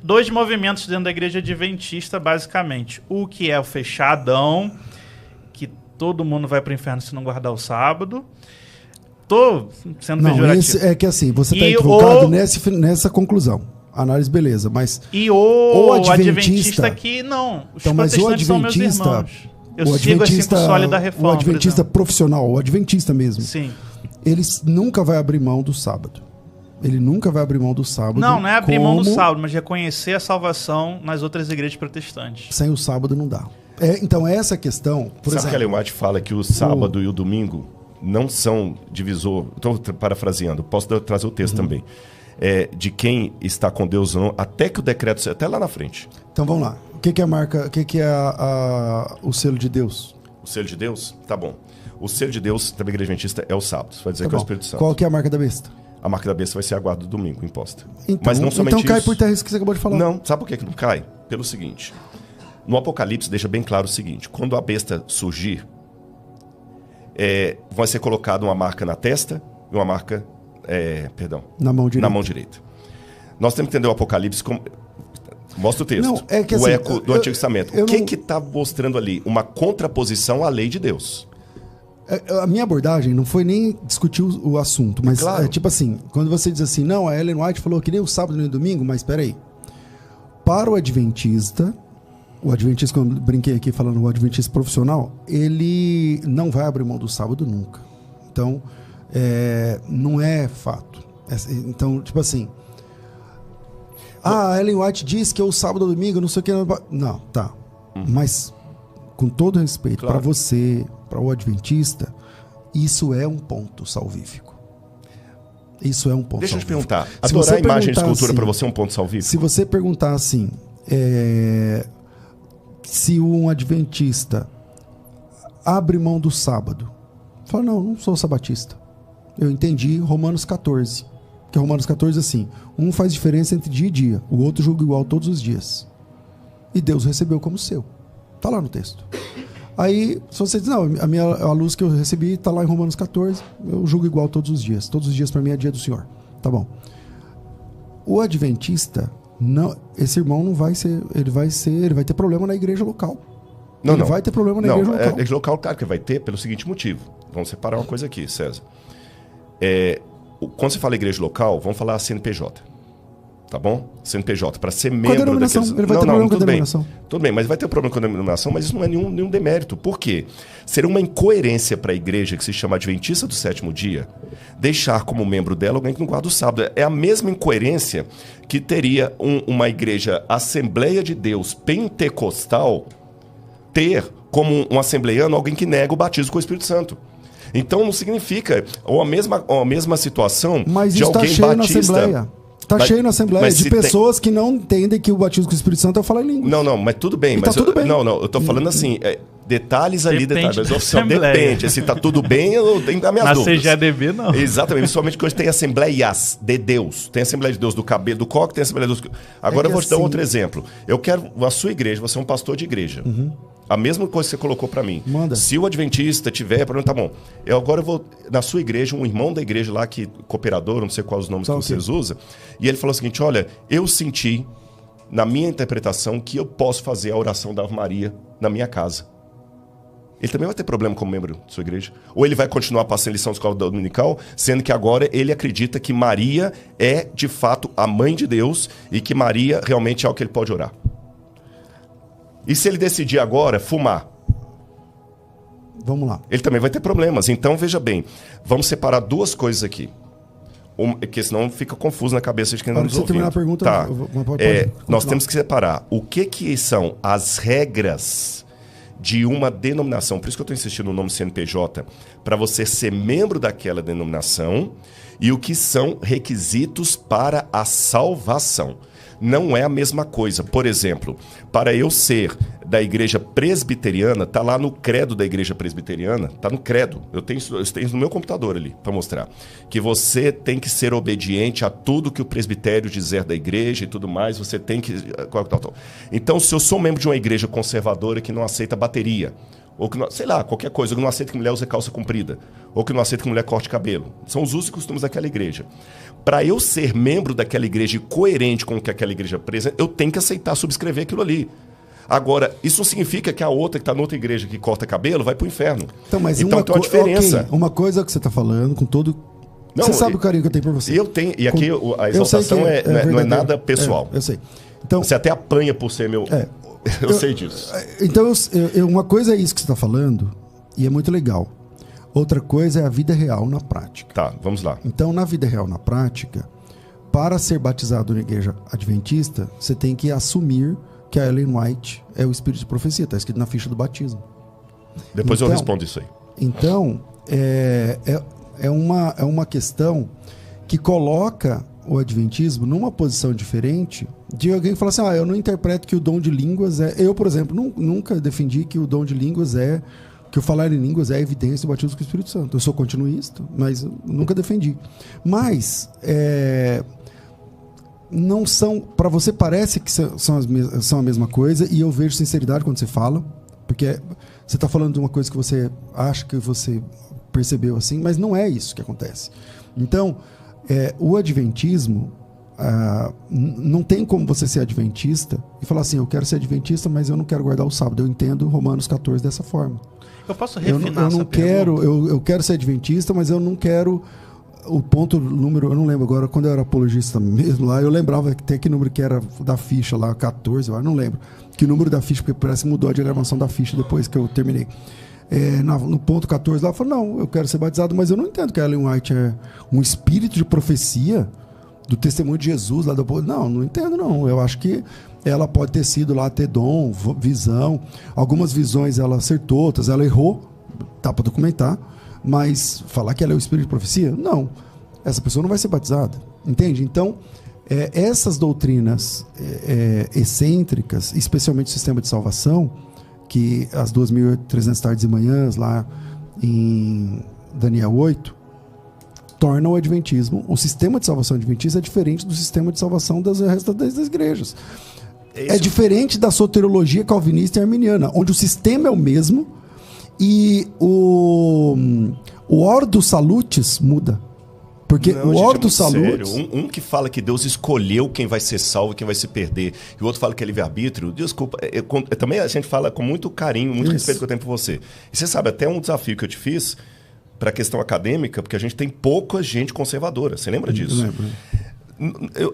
dois movimentos dentro da igreja adventista, basicamente. O que é o fechadão, que todo mundo vai para o inferno se não guardar o sábado. Tô sendo pejorativo. É que assim, você está equivocado nessa conclusão. Análise, beleza, mas... E o adventista que não. Os então, mas o adventista... São meus irmãos. Eu sigo assim com o Sólido da Reforma. O adventista profissional, o adventista mesmo. Sim. Ele nunca vai abrir mão do sábado. Ele nunca vai abrir mão do sábado. Não é abrir mão do sábado, mas reconhecer a salvação nas outras igrejas protestantes. Sem o sábado não dá. Então, essa questão... Sabe que a Ellen White fala que o sábado e o domingo não são divisor... Estou parafraseando, posso trazer o texto também. De quem está com Deus ou não, até que o decreto seja até lá na frente. Então, vamos lá. O que é a marca... O que é o selo de Deus? O selo de Deus? Tá bom. O selo de Deus da Igreja Adventista é o sábado. Vai dizer que é o Espírito Santo. Qual que é a marca da besta? A marca da besta vai ser a guarda do domingo, imposta. Então, mas não somente cai por terra isso que você acabou de falar. Não, sabe por que não cai? Pelo seguinte, no Apocalipse deixa bem claro o seguinte, quando a besta surgir, vai ser colocada uma marca na testa e uma marca, na mão direita. Na mão direita. Nós temos que entender o Apocalipse como... Mostra o texto. Não, é que, o assim, eco do Antigo Testamento. O que está mostrando ali? Uma contraposição à lei de Deus. A minha abordagem não foi nem discutir o assunto, mas claro. Tipo assim, quando você diz assim, não, a Ellen White falou que nem o sábado nem o domingo, mas peraí. Para o adventista, quando eu brinquei aqui falando o adventista profissional, ele não vai abrir mão do sábado nunca. Então, não é fato. Então, tipo assim, a Ellen White diz que é o sábado ou domingo, não sei o que. Não, tá. Mas, com todo respeito, para você, para o adventista, isso é um ponto salvífico. Isso é um ponto Deixa salvífico. eu te perguntar. Adorar imagem de escultura para você é um ponto salvífico? Se você perguntar assim, se um adventista abre mão do sábado, fala, não sou sabatista. Eu entendi Romanos 14. Que Romanos 14 assim, um faz diferença entre dia e dia, o outro julga igual todos os dias. E Deus recebeu como seu. Tá lá no texto. Aí, se você diz, não, a luz que eu recebi está lá em Romanos 14, eu julgo igual todos os dias. Todos os dias para mim é dia do Senhor. Tá bom. O adventista, esse irmão não vai ser, ele vai ter problema na igreja local. Ele vai ter problema na igreja local. Igreja local, claro que vai ter, pelo seguinte motivo. Vamos separar uma coisa aqui, César. Quando você fala igreja local, vamos falar CNPJ. Tá bom? CNPJ, para ser membro daqueles... Ele vai ter problema com a denominação. Tudo bem, mas vai ter problema com a denominação, mas isso não é nenhum demérito. Por quê? Seria uma incoerência para a igreja que se chama Adventista do Sétimo Dia deixar como membro dela alguém que não guarda o sábado. É a mesma incoerência que teria uma igreja Assembleia de Deus pentecostal ter como um assembleiano alguém que nega o batismo com o Espírito Santo. Então não significa a mesma situação de alguém batista... Tá cheio na Assembleia de pessoas que não entendem que o batismo com o Espírito Santo é falar em língua. Não, mas tudo bem. Mas tudo bem. Não, eu tô falando assim, detalhes ali, detalhes. Mas depende, se tá tudo bem, eu tenho as minhas dúvidas. Na CGADB, não. Exatamente, principalmente quando tem Assembleias de Deus. Tem Assembleia de Deus do cabelo, do coque, tem Assembleia de Deus... Agora eu vou te dar outro exemplo. Eu quero, a sua igreja, você é um pastor de igreja. A mesma coisa que você colocou para mim. Manda. Se o adventista tiver, tá bom. Agora eu vou na sua igreja, um irmão da igreja lá, cooperador, não sei quais os nomes que vocês usam, e ele falou o seguinte, olha, eu senti, na minha interpretação, que eu posso fazer a oração da Ave Maria na minha casa. Ele também vai ter problema como membro da sua igreja? Ou ele vai continuar passando lição de escola dominical, sendo que agora ele acredita que Maria é, de fato, a mãe de Deus e que Maria realmente é o que ele pode orar? E se ele decidir agora fumar? Vamos lá. Ele também vai ter problemas. Então, veja bem, vamos separar duas coisas aqui. Porque senão fica confuso na cabeça de quem está nos ouvindo. Terminar a pergunta, tá. Pode nós temos que separar o que são as regras de uma denominação. Por isso que eu estou insistindo no nome CNPJ, para você ser membro daquela denominação, e o que são requisitos para a salvação. Não é a mesma coisa. Por exemplo, para eu ser da igreja presbiteriana, está lá no credo da igreja presbiteriana, está no credo, eu tenho no meu computador ali para mostrar, que você tem que ser obediente a tudo que o presbitério dizer da igreja e tudo mais, você tem que... Então, se eu sou membro de uma igreja conservadora que não aceita bateria, ou que não, sei lá, qualquer coisa, ou que não aceita que mulher use calça comprida, ou que não aceita que mulher corte cabelo. São os usos e costumes daquela igreja. Para eu ser membro daquela igreja e coerente com o que aquela igreja apresenta, eu tenho que aceitar subscrever aquilo ali. Agora, isso não significa que a outra que está noutra igreja que corta cabelo vai para o inferno. Então, mas então tem uma diferença. Okay, uma coisa que você está falando, com todo... Não, você sabe o carinho que eu tenho por você. Eu tenho, e aqui a exaltação não é nada pessoal. Eu sei. Então, você até apanha por ser meu... Eu sei disso. Então, uma coisa é isso que você está falando, e é muito legal. Outra coisa é a vida real na prática. Tá, vamos lá. Então, na vida real na prática, para ser batizado na igreja adventista, você tem que assumir que a Ellen White é o espírito de profecia. Está escrito na ficha do batismo. Depois eu respondo isso aí. Então, é uma questão que coloca o adventismo numa posição diferente de alguém que fala assim, eu não interpreto que o dom de línguas é... Eu, por exemplo, nunca defendi que o dom de línguas que o falar em línguas é a evidência do batismo com o Espírito Santo. Eu sou continuista, mas nunca defendi. Mas, não são... Para você parece que são a mesma coisa, e eu vejo sinceridade quando você fala, porque você está falando de uma coisa que você acha que você percebeu assim, mas não é isso que acontece. Então, o adventismo, não tem como você ser adventista e falar assim, eu quero ser adventista, mas eu não quero guardar o sábado. Eu entendo Romanos 14 dessa forma. Eu posso refinar eu não quero, eu quero ser adventista, mas eu não quero o ponto número, eu não lembro agora, quando eu era apologista mesmo lá, eu lembrava que tem que número que era da ficha lá, 14, eu não lembro que número da ficha, porque parece que mudou a diagramação da ficha depois que eu terminei. No ponto 14 lá, eu falei, não, eu quero ser batizado, mas eu não entendo que a Ellen White é um espírito de profecia do testemunho de Jesus lá do... Não entendo não, eu acho que ela pode ter sido lá, ter dom, visão, algumas visões ela acertou, outras ela errou, dá para documentar, mas falar que ela é o espírito de profecia, não, essa pessoa não vai ser batizada, entende? Então, essas doutrinas excêntricas, especialmente o sistema de salvação, que as 2.300 tardes e manhãs lá em Daniel 8 tornam o adventismo, o sistema de salvação adventista é diferente do sistema de salvação das restas das igrejas. É diferente da soteriologia calvinista e arminiana, onde o sistema é o mesmo e o ordo salutis muda. Porque não, o ordo salutis... Um que fala que Deus escolheu quem vai ser salvo e quem vai se perder, e o outro fala que é livre-arbítrio. Desculpa, também a gente fala com muito carinho, muito respeito que eu tenho por você. E você sabe, até um desafio que eu te fiz para a questão acadêmica, porque a gente tem pouca gente conservadora. Você lembra disso? Eu lembro.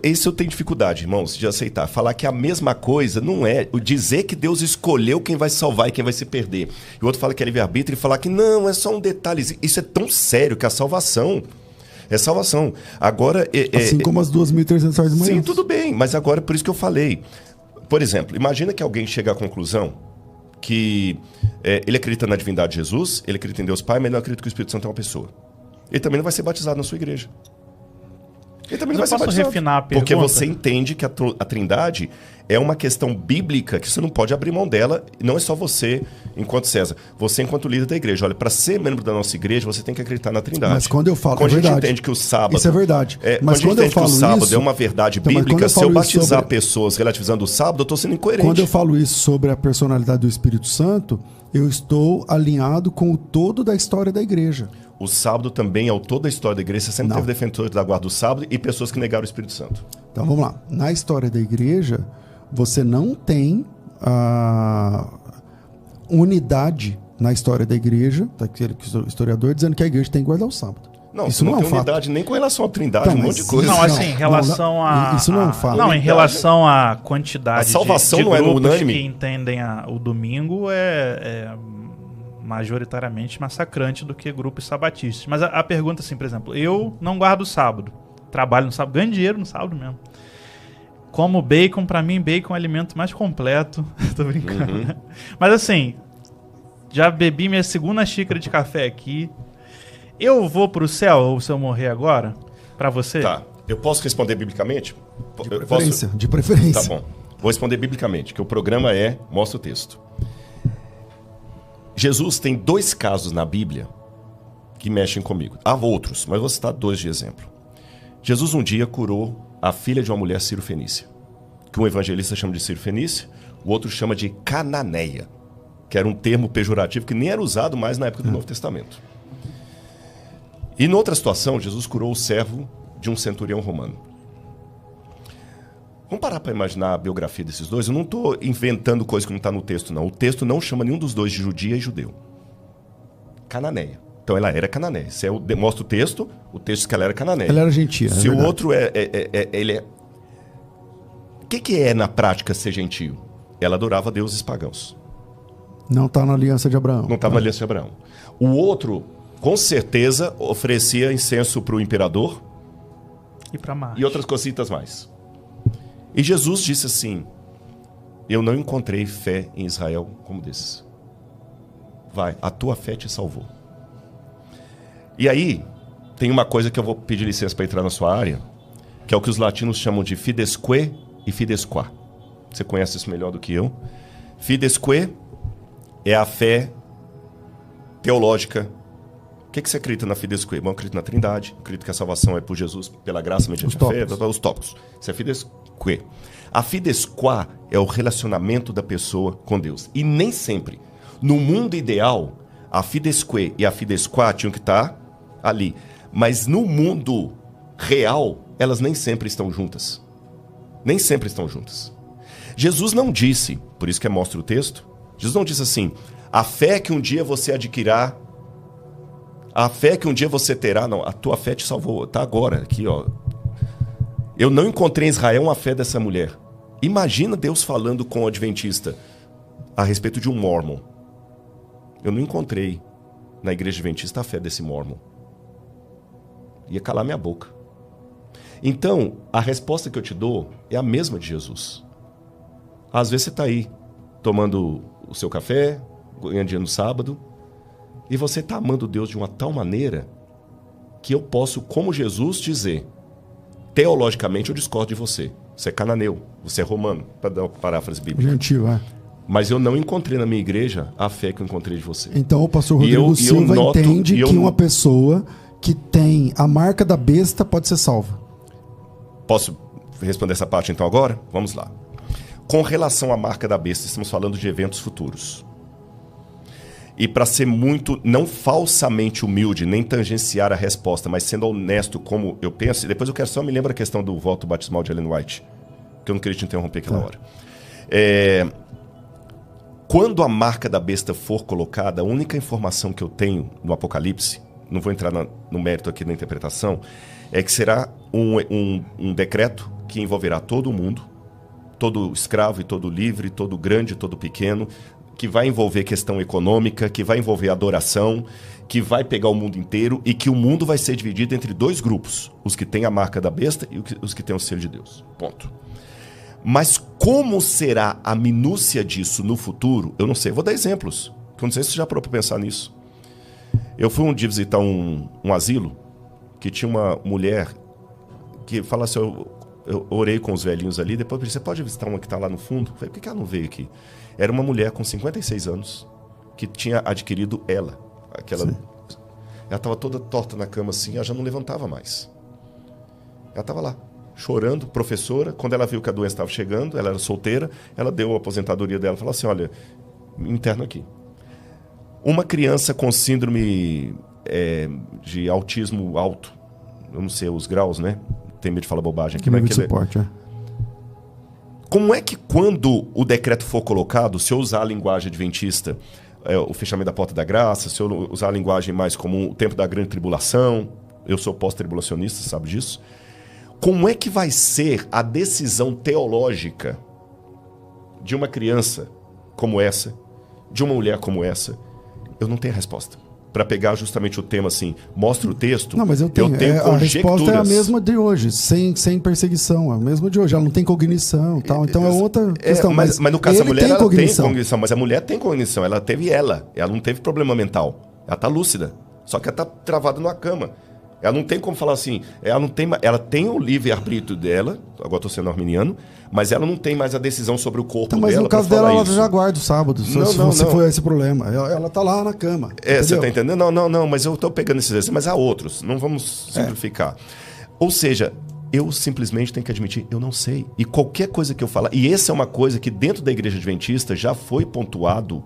Esse eu tenho dificuldade, irmãos, de aceitar. Falar que a mesma coisa não é... Dizer que Deus escolheu quem vai se salvar e quem vai se perder. E o outro fala que é livre-arbítrio e falar que não, é só um detalhe. Isso é tão sério que a salvação... É salvação. Agora... assim como as 2.300 horas de manhã. Sim, tudo bem. Mas agora, por isso que eu falei. Por exemplo, imagina que alguém chega à conclusão que ele acredita na divindade de Jesus, ele acredita em Deus Pai, mas ele não acredita que o Espírito Santo é uma pessoa. Ele também não vai ser batizado na sua igreja. Ele também não vai ser batizado. Refinar a pergunta? Porque você entende que a Trindade é uma questão bíblica que você não pode abrir mão dela. Não é só você, enquanto César. Você, enquanto líder da igreja. Olha, para ser membro da nossa igreja, você tem que acreditar na Trindade. Mas quando eu falo... Quando a gente entende que o sábado... Isso é verdade. Mas quando a gente entende que o sábado é uma verdade bíblica, se eu batizar pessoas relativizando o sábado, eu estou sendo incoerente. Quando eu falo isso sobre a personalidade do Espírito Santo, eu estou alinhado com o todo da história da igreja. O sábado também é o todo da história da igreja. Você sempre teve defensores da guarda do sábado e pessoas que negaram o Espírito Santo. Então vamos lá. Na história da igreja, você não tem unidade na história da igreja, daquele historiador dizendo que a igreja tem que guardar o sábado. Não, isso não tem unidade nem com relação à Trindade, um monte de coisa. Não, assim, em relação a... Isso não é um fato. Não, em relação à quantidade a salvação de não é unânime. Que entendem o domingo é majoritariamente massacrante do que grupos sabatistas. Mas a pergunta assim, por exemplo, eu não guardo o sábado, trabalho no sábado, ganho dinheiro no sábado mesmo. Como bacon, pra mim, bacon é o alimento mais completo. Tô brincando. Uhum. Mas assim, já bebi minha segunda xícara de café aqui. Eu vou pro céu, ou se eu morrer agora? Pra você? Tá. Eu posso responder biblicamente? De preferência. Tá bom. Vou responder biblicamente, que o programa mostra o texto. Jesus tem 2 casos na Bíblia que mexem comigo. Há outros, mas vou citar 2 de exemplo. Jesus um dia curou a filha de uma mulher Ciro-Fenícia, que um evangelista chama de Ciro-Fenícia, o outro chama de Cananeia. que era um termo pejorativo que nem era usado mais na época do Novo Testamento. E noutra situação, Jesus curou o servo de um centurião romano. Vamos parar para imaginar a biografia desses dois? Eu não estou inventando coisa que não está no texto, não. O texto não chama nenhum dos dois de judia e judeu. Cananeia. Então ela era cananeia. Se eu mostro o texto diz que ela era cananeia. Ela era gentia. Se o outro ele é... O que é na prática ser gentio? Ela adorava deuses pagãos. Não está na aliança de Abraão. Não estava na aliança de Abraão. O outro, com certeza, oferecia incenso para o imperador. E para Marte. E outras cositas mais. E Jesus disse assim: eu não encontrei fé em Israel como desses. Vai, a tua fé te salvou. E aí, tem uma coisa que eu vou pedir licença para entrar na sua área, que é o que os latinos chamam de fidesque e fidesquá. Você conhece isso melhor do que eu. Fidesque é a fé teológica. O que você acredita na fidesque? Bom, eu acredito na Trindade, acredito que a salvação é por Jesus, pela graça, mediante a fé, os tópicos. Isso é fidesque. A fidesquá é o relacionamento da pessoa com Deus. E nem sempre, no mundo ideal, a fidesque e a fidesquá tinham que estar ali. Mas no mundo real, elas nem sempre estão juntas. Nem sempre estão juntas. Jesus não disse, por isso que mostra o texto, Jesus não disse assim: a fé que um dia você adquirirá, a fé que um dia você terá, não, a tua fé te salvou, está agora, aqui, ó. Eu não encontrei em Israel uma fé dessa mulher. Imagina Deus falando com o adventista a respeito de um mormon. Eu não encontrei na igreja adventista a fé desse mormon. Ia calar minha boca. Então, a resposta que eu te dou é a mesma de Jesus. Às vezes você está aí, tomando o seu café, ganhando dinheiro no sábado, e você está amando Deus de uma tal maneira que eu posso, como Jesus, dizer: teologicamente eu discordo de você. Você é cananeu, você é romano, para dar uma paráfrase bíblica. Gentil, Mas eu não encontrei na minha igreja a fé que eu encontrei de você. Então o pastor Rodrigo Silva entende que uma pessoa que tem a marca da besta pode ser salva. Posso responder essa parte então agora? Vamos lá. Com relação à marca da besta, estamos falando de eventos futuros. E para ser muito, não falsamente humilde, nem tangenciar a resposta, mas sendo honesto como eu penso, e depois eu quero só me lembrar a questão do voto batismal de Ellen White, que eu não queria te interromper aquela hora. Quando a marca da besta for colocada, a única informação que eu tenho no Apocalipse, não vou entrar no mérito aqui da interpretação, é que será um decreto que envolverá todo mundo, todo escravo e todo livre, todo grande e todo pequeno, que vai envolver questão econômica, que vai envolver adoração, que vai pegar o mundo inteiro e que o mundo vai ser dividido entre dois grupos, os que têm a marca da besta e os que têm o selo de Deus. Ponto. Mas como será a minúcia disso no futuro, eu não sei. Vou dar exemplos, que eu não sei se você já parou para pensar nisso. Eu fui um dia visitar um asilo que tinha uma mulher que fala assim: eu orei com os velhinhos ali, depois eu disse: você pode visitar uma que está lá no fundo? Eu falei: por que ela não veio aqui? Era uma mulher com 56 anos que tinha adquirido ela. Ela estava toda torta na cama assim, ela já não levantava mais. Ela estava lá, chorando, professora. Quando ela viu que a doença estava chegando, ela era solteira, ela deu a aposentadoria dela e falou assim: olha, me interno aqui. Uma criança com síndrome de autismo alto, eu não sei os graus, né? Tem medo de falar bobagem aqui. Nível de suporte, Como é que quando o decreto for colocado, se eu usar a linguagem adventista, o fechamento da porta da graça, se eu usar a linguagem mais comum, o tempo da grande tribulação, eu sou pós-tribulacionista, sabe disso? Como é que vai ser a decisão teológica de uma criança como essa, de uma mulher como essa? Eu não tenho a resposta. Para pegar justamente o tema assim, mostra o texto. Não, mas eu tenho a resposta é a mesma de hoje, sem perseguição, é a mesma de hoje. Ela não tem cognição e tal, então é outra questão. Mas no caso da mulher, ela tem cognição, mas a mulher tem cognição, ela teve ela não teve problema mental, ela tá lúcida, só que ela tá travada numa cama. Ela não tem como falar assim, ela tem o livre-arbítrio dela, agora estou sendo arminiano, mas ela não tem mais a decisão sobre o corpo dela. Mas no caso dela, ela já guarda o sábado, se for esse problema. Ela está lá na cama. Você está entendendo? Não, mas eu estou pegando esses exemplos, mas há outros, não vamos simplificar. Ou seja, eu simplesmente tenho que admitir, eu não sei. E qualquer coisa que eu falar, e essa é uma coisa que dentro da igreja adventista já foi pontuado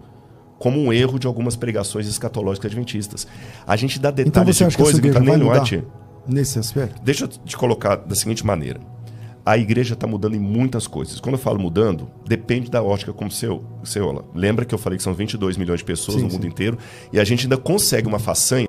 como um erro de algumas pregações escatológicas adventistas. A gente dá Então detalhes você de acha que essa coisa que não igreja está vai nem no mudar arte. nesse aspecto? Deixa eu te colocar da seguinte maneira. A igreja está mudando em muitas coisas. Quando eu falo mudando, depende da ótica como você olha. Lembra que eu falei que são 22 milhões de pessoas no mundo inteiro e a gente ainda consegue uma façanha